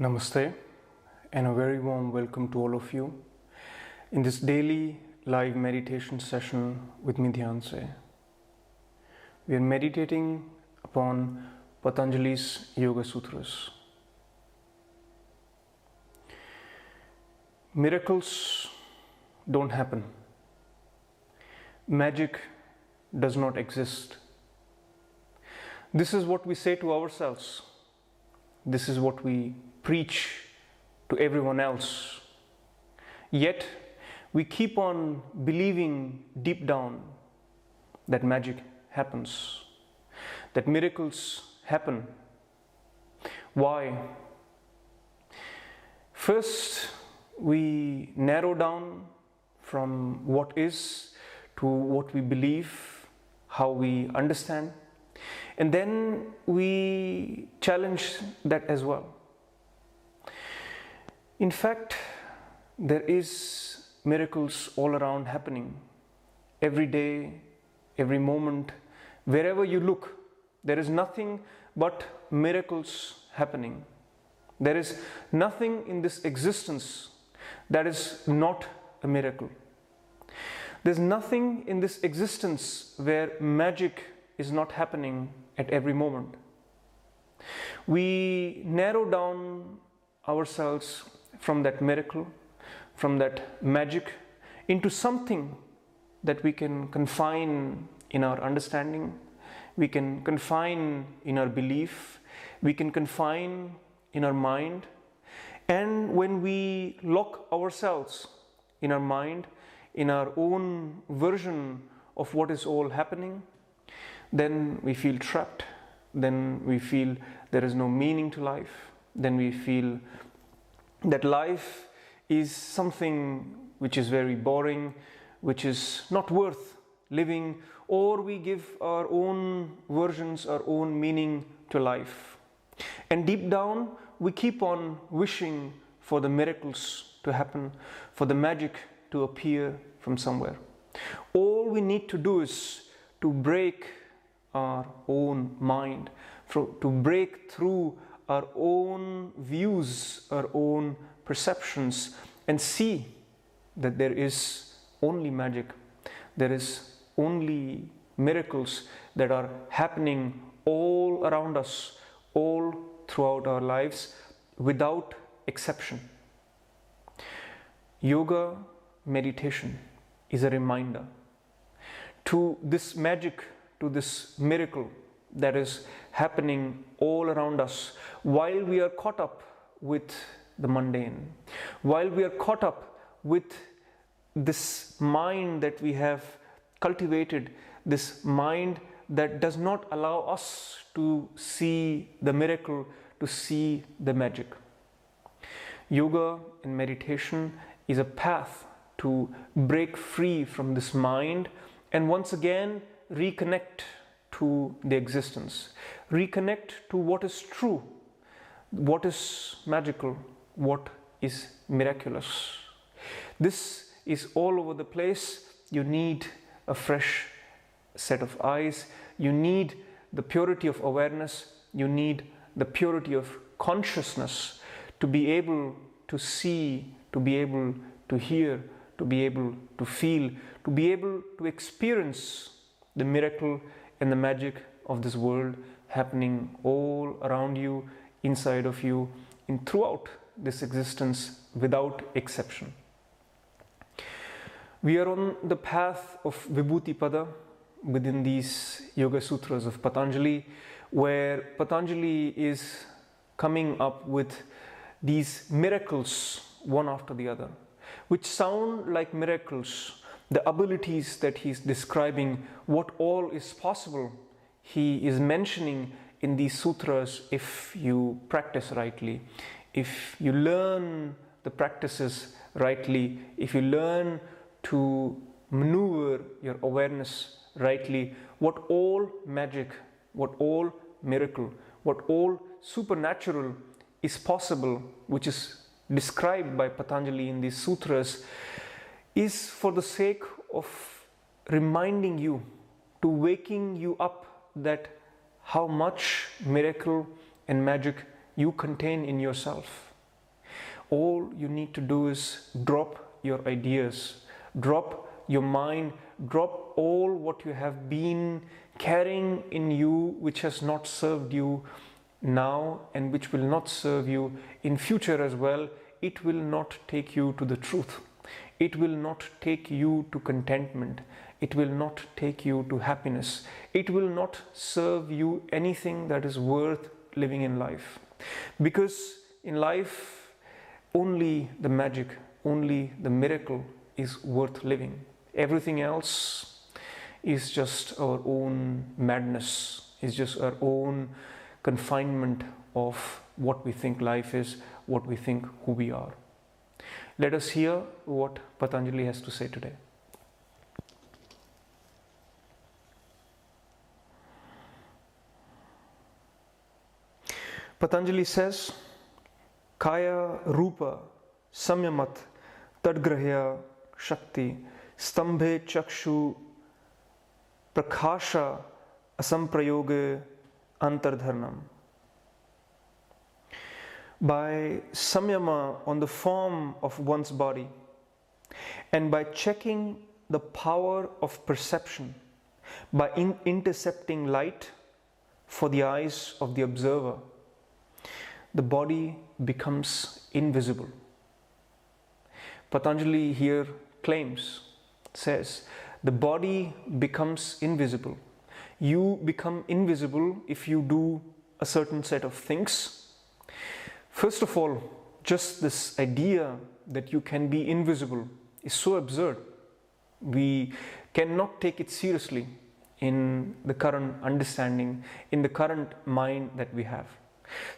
Namaste and a very warm welcome to all of you in this daily live meditation session with me, Dhyanse. We are meditating upon Patanjali's Yoga Sutras. Miracles don't happen. Magic does not exist. This is what we say to ourselves. This is what we preach to everyone else. Yet, we keep on believing deep down that magic happens, that miracles happen. Why? First, we narrow down from what is to what we believe, how we understand, and then we challenge that as well. In fact, there is miracles all around happening. Every day, every moment, wherever you look, there is nothing but miracles happening. There is nothing in this existence that is not a miracle. There's nothing in this existence where magic is not happening at every moment. We narrow down ourselves from that miracle, from that magic, into something that we can confine in our understanding, we can confine in our belief, we can confine in our mind. And when we lock ourselves in our mind, in our own version of what is all happening, then we feel trapped, then we feel there is no meaning to life, then we feel that life is something which is very boring, which is not worth living, or we give our own versions, our own meaning to life. And deep down, we keep on wishing for the miracles to happen, for the magic to appear from somewhere. All we need to do is to break our own mind, to break through our own views, our own perceptions, and see that there is only magic, there is only miracles that are happening all around us, all throughout our lives, without exception. Yoga meditation is a reminder to this magic, to this miracle that is happening all around us, while we are caught up with the mundane, while we are caught up with this mind that we have cultivated, this mind that does not allow us to see the miracle, to see the magic. Yoga and meditation is a path to break free from this mind and once again reconnect to the existence, reconnect to what is true, what is magical, what is miraculous. This is all over the place. You need a fresh set of eyes, you need the purity of awareness, you need the purity of consciousness to be able to see, to be able to hear, to be able to feel, to be able to experience the miracle and the magic of this world happening all around you, inside of you, and throughout this existence without exception. We are on the path of vibhuti pada within these Yoga Sutras of Patanjali, where Patanjali is coming up with these miracles one after the other, which sound like miracles. The abilities that he's describing, what all is possible, he is mentioning in these sutras if you practice rightly, if you learn the practices rightly, if you learn to maneuver your awareness rightly, what all magic, what all miracle, what all supernatural is possible, which is described by Patanjali in these sutras, is for the sake of reminding you, to waking you up that how much miracle and magic you contain in yourself. all you need to do is drop your ideas, drop your mind, drop all what you have been carrying in you, which has not served you now and which will not serve you in future as well. It will not take you to the truth. It will not take you to contentment. It will not take you to happiness. It will not serve you anything that is worth living in life. Because in life, only the magic, only the miracle is worth living. Everything else is just our own madness, is just our own confinement of what we think life is, what we think who we are. Let us hear what Patanjali has to say today. Patanjali says, Kaya Rupa Samyamat Tadgrahya Shakti Stambhe Chakshu Prakasha Asamprayoge Antardharnam. By samyama on the form of one's body and by checking the power of perception, by intercepting light for the eyes of the observer, the body becomes invisible. Patanjali here says, the body becomes invisible. You become invisible if you do a certain set of things. First of all, just this idea that you can be invisible is so absurd. We cannot take it seriously in the current understanding, in the current mind that we have.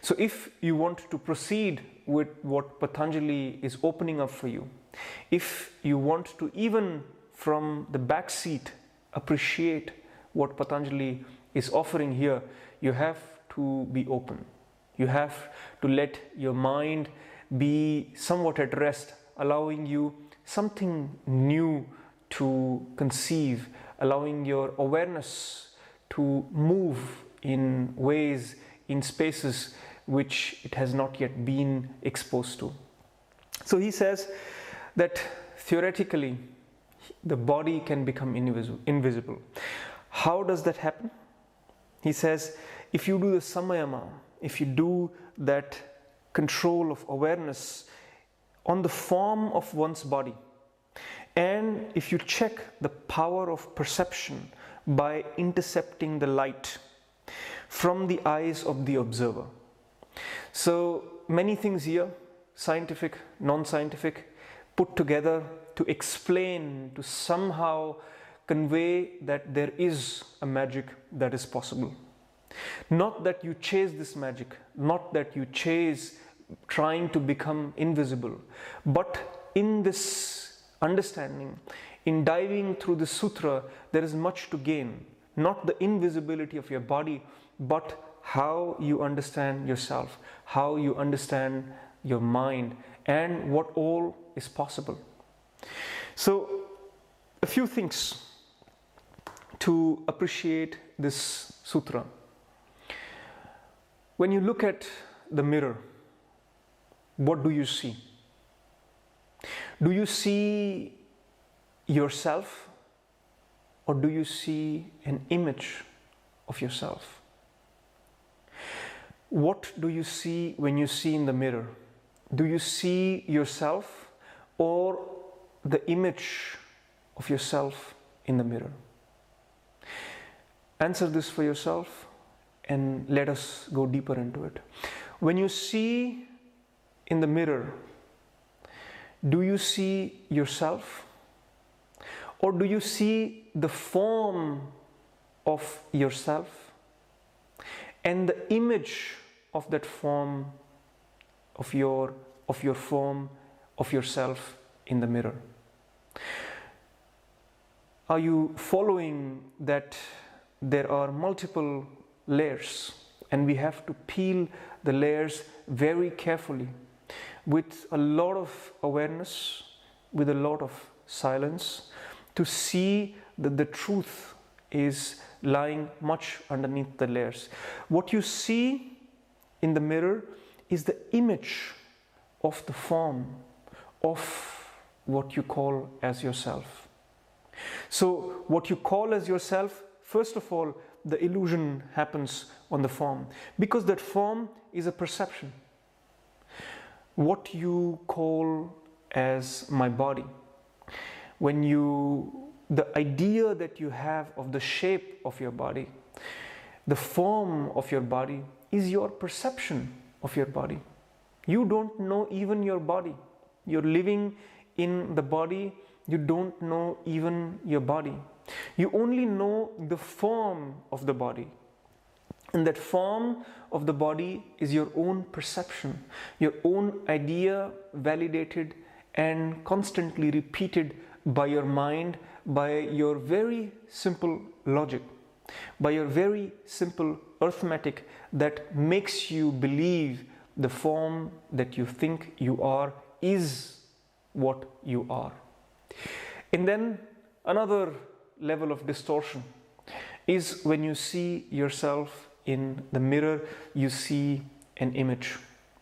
So if you want to proceed with what Patanjali is opening up for you, if you want to even from the back seat appreciate what Patanjali is offering here, you have to be open. You have to let your mind be somewhat at rest, allowing you something new to conceive, allowing your awareness to move in ways, in spaces which it has not yet been exposed to. So he says that theoretically the body can become invisible. How does that happen? He says, if you do the samayama, if you do that control of awareness on the form of one's body, and if you check the power of perception by intercepting the light from the eyes of the observer. So many things here, scientific, non-scientific, put together to explain, to somehow convey that there is a magic that is possible. Not that you chase this magic, not that you chase trying to become invisible, but in this understanding, in diving through the sutra, there is much to gain. Not the invisibility of your body, but how you understand yourself, how you understand your mind, and what all is possible. So, a few things to appreciate this sutra. When you look at the mirror, what do you see? Do you see yourself, or do you see an image of yourself? What do you see when you see in the mirror? Do you see yourself or the image of yourself in the mirror? Answer this for yourself and let us go deeper into it. When you see in the mirror, do you see yourself, or do you see the form of yourself and the image of that form of your form of yourself in the mirror? Are you following that there are multiple layers and we have to peel the layers very carefully with a lot of awareness, with a lot of silence, to see that the truth is lying much underneath the layers. What you see in the mirror is the image of the form of what you call as yourself. So what you call as yourself, first of all, the illusion happens on the form, because that form is a perception. What you call as my body, the idea that you have of the shape of your body, the form of your body, is your perception of your body. You don't know even your body. You're living in the body, you don't know even your body. You only know the form of the body. And that form of the body is your own perception, your own idea, validated and constantly repeated by your mind, by your very simple logic, by your very simple arithmetic that makes you believe the form that you think you are is what you are. And then another level of distortion is when you see yourself in the mirror, you see an image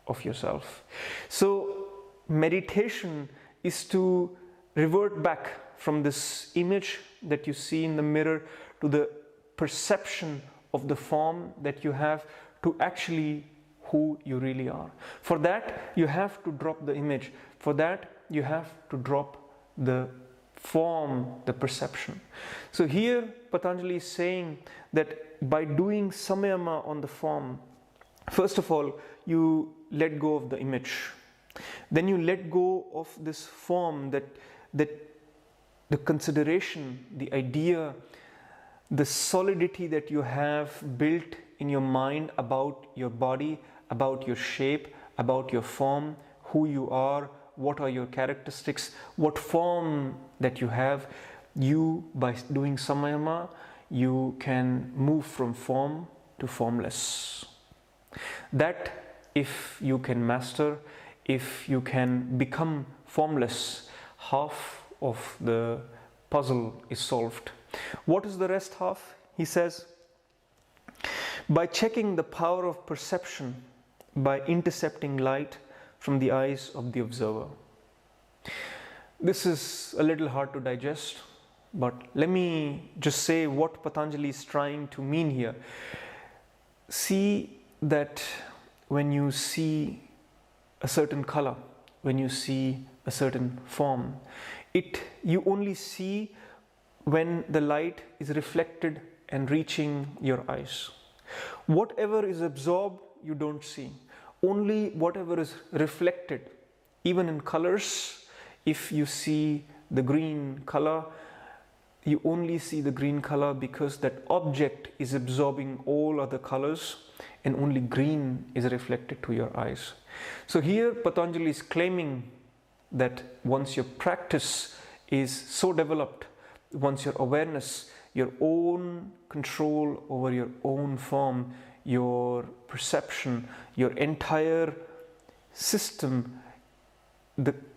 of yourself. So meditation is to revert back from this image that you see in the mirror to the perception of the form that you have, to actually who you really are. For that, you have to drop the image. For that, you have to drop the form, the perception. So here Patanjali is saying that by doing samayama on the form, first of all, you let go of the image. Then you let go of this form, that the consideration, the idea, the solidity that you have built in your mind about your body, about your shape, about your form, who you are, what are your characteristics, what form that you have. You, by doing samayama, you can move from form to formless. That, if you can master, if you can become formless, half of the puzzle is solved. What is the rest half? He says, by checking the power of perception, by intercepting light from the eyes of the observer. This is a little hard to digest, but let me just say what Patanjali is trying to mean here. See that when you see a certain color, when you see a certain form, you only see when the light is reflected and reaching your eyes. Whatever is absorbed, you don't see. Only whatever is reflected. Even in colors, if you see the green color, you only see the green color because that object is absorbing all other colors, and only green is reflected to your eyes. So here Patanjali is claiming that once your practice is so developed, once your awareness, your own control over your own form, your perception, your entire system,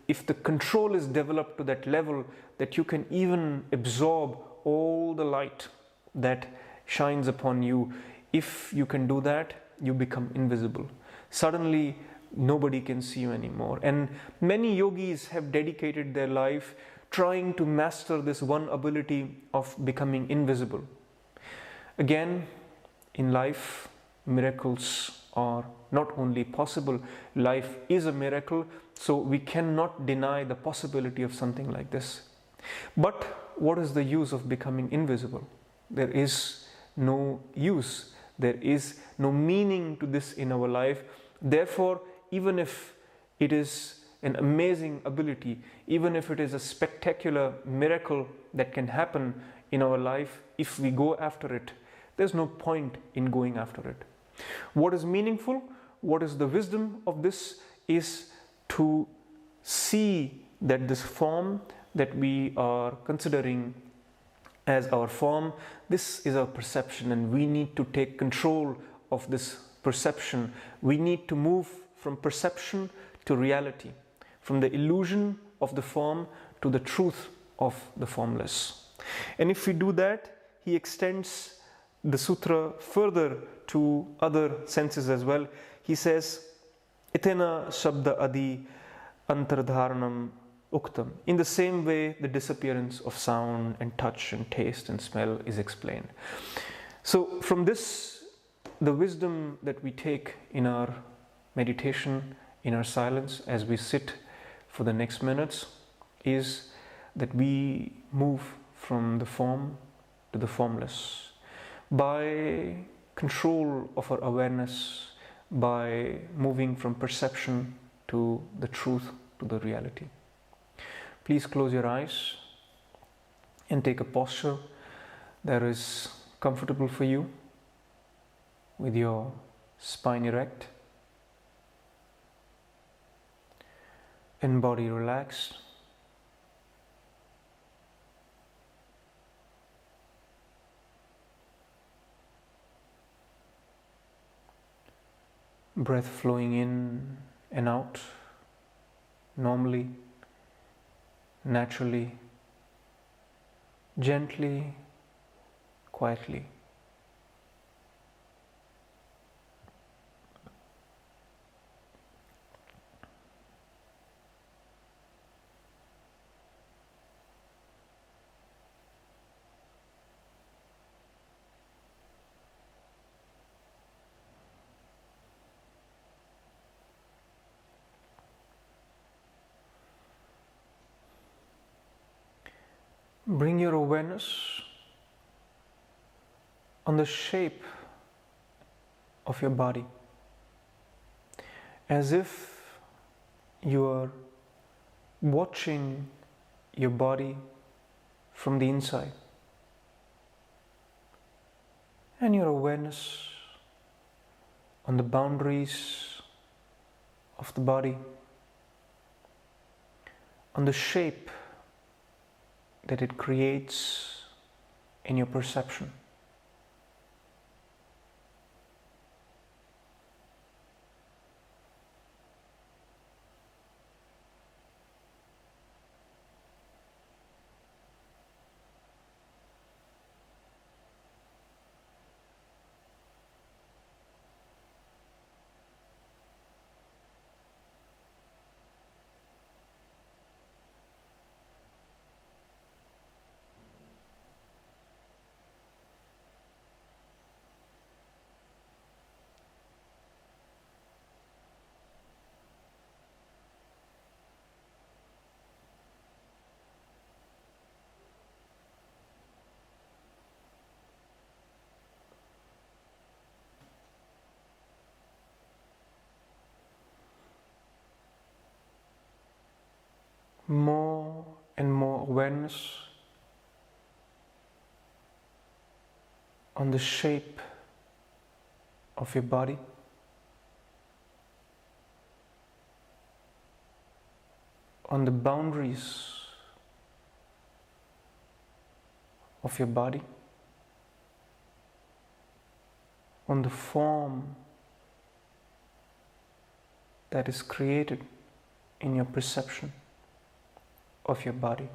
if the control is developed to that level that you can even absorb all the light that shines upon you, if you can do that, you become invisible. Suddenly, nobody can see you anymore. And many yogis have dedicated their life trying to master this one ability of becoming invisible. Again, in life, miracles are not only possible, life is a miracle, so we cannot deny the possibility of something like this. But what is the use of becoming invisible? There is no use, there is no meaning to this in our life. Therefore, even if it is an amazing ability, even if it is a spectacular miracle that can happen in our life, if we go after it, there's no point in going after it. What is meaningful, what is the wisdom of this, is to see that this form that we are considering as our form, this is our perception, and we need to take control of this perception. We need to move from perception to reality, from the illusion of the form to the truth of the formless. And if we do that, he extends the sutra further to other senses as well. He says, Itena Shabda Adi Antardharanam Uktam. In the same way, the disappearance of sound and touch and taste and smell is explained. So, from this, the wisdom that we take in our meditation, in our silence, as we sit for the next minutes, is that we move from the form to the formless by control of our awareness, by moving from perception to the truth, to the reality. Please close your eyes and take a posture that is comfortable for you, with your spine erect and body relaxed. Breath flowing in and out normally, naturally, gently, quietly. Bring your awareness on the shape of your body, as if you are watching your body from the inside, and your awareness on the boundaries of the body, on the shape that it creates in your perception. More and more awareness on the shape of your body, on the boundaries of your body, on the form that is created in your perception of your body.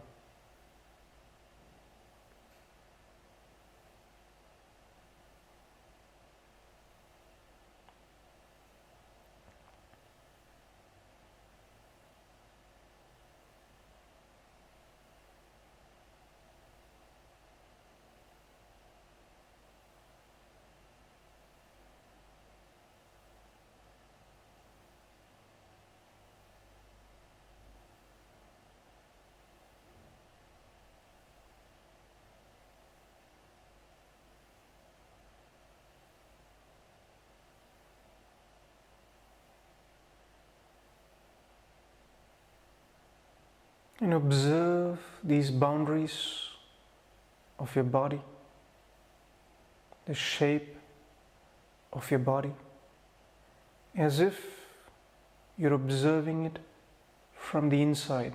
And observe these boundaries of your body, the shape of your body, as if you're observing it from the inside.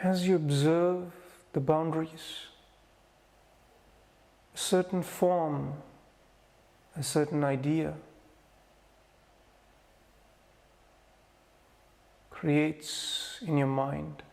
As you observe the boundaries, a certain form, a certain idea creates in your mind.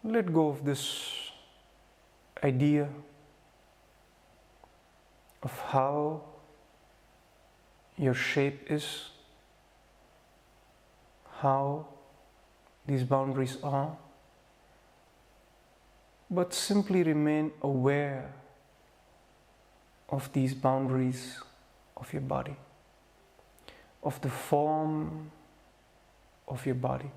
Let go of this idea of how your shape is, how these boundaries are, but simply remain aware of these boundaries of your body, of the form of your body.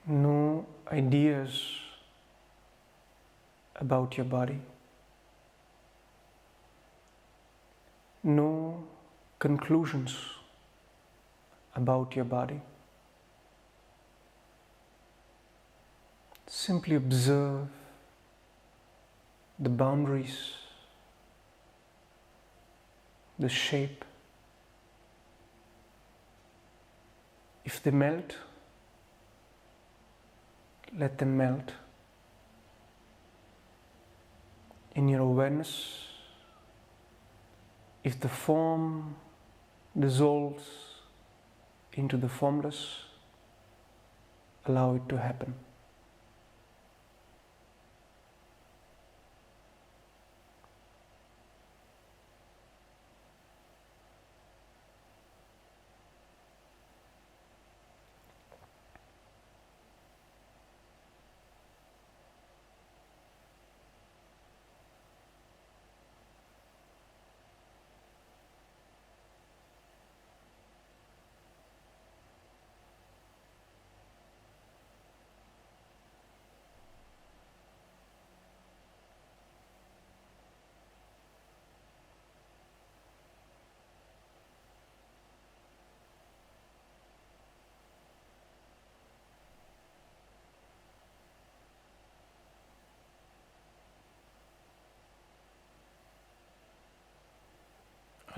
No ideas about your body, no conclusions about your body. Simply observe the boundaries, the shape. If they melt, let them melt. In your awareness, if the form dissolves into the formless, allow it to happen.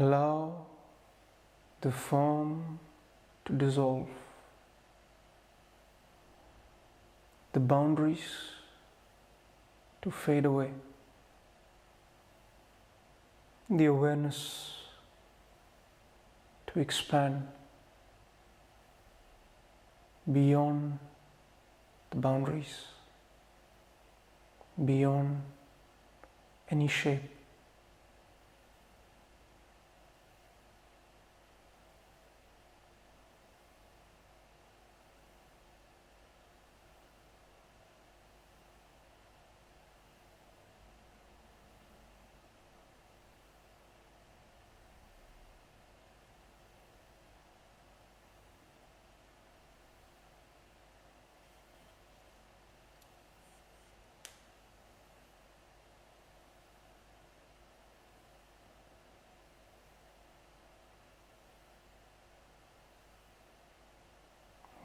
Allow the form to dissolve, the boundaries to fade away, the awareness to expand beyond the boundaries, beyond any shape.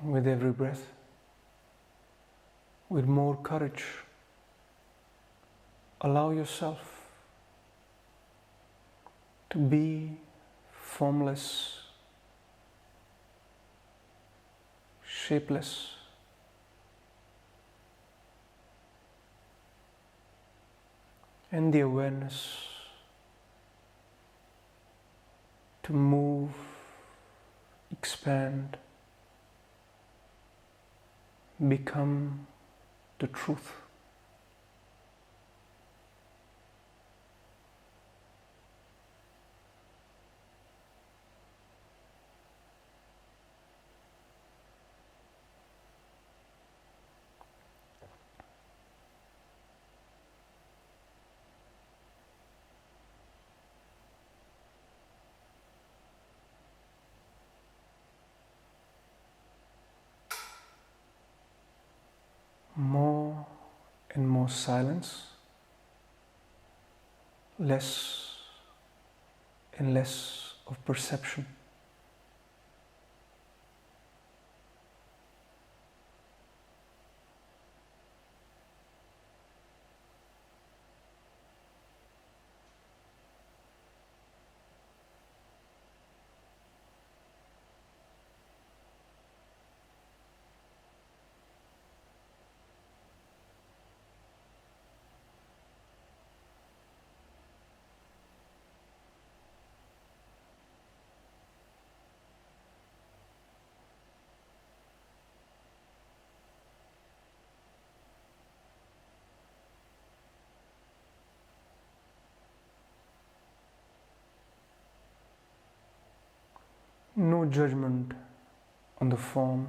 With every breath, with more courage, allow yourself to be formless, shapeless, and the awareness to move, expand, become the truth. more and more silence, less and less of perception. No judgment on the form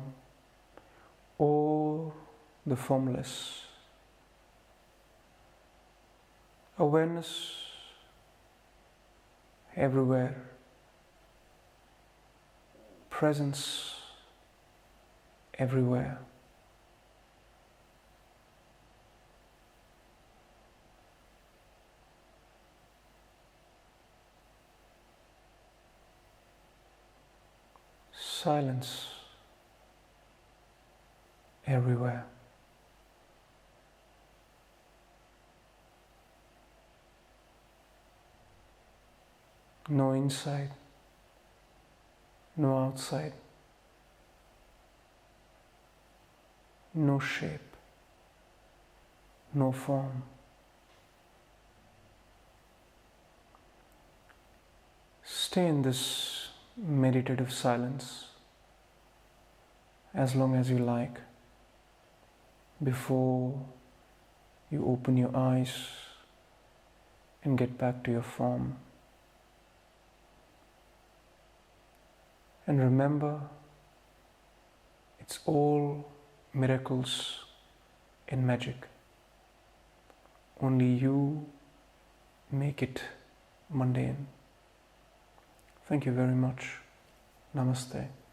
or the formless. Awareness everywhere. Presence everywhere. Silence everywhere. No inside, no outside, no shape, no form. Stay in this meditative silence as long as you like before you open your eyes and get back to your form. And remember, it's all miracles and magic. Only you make it mundane. Thank you very much. Namaste.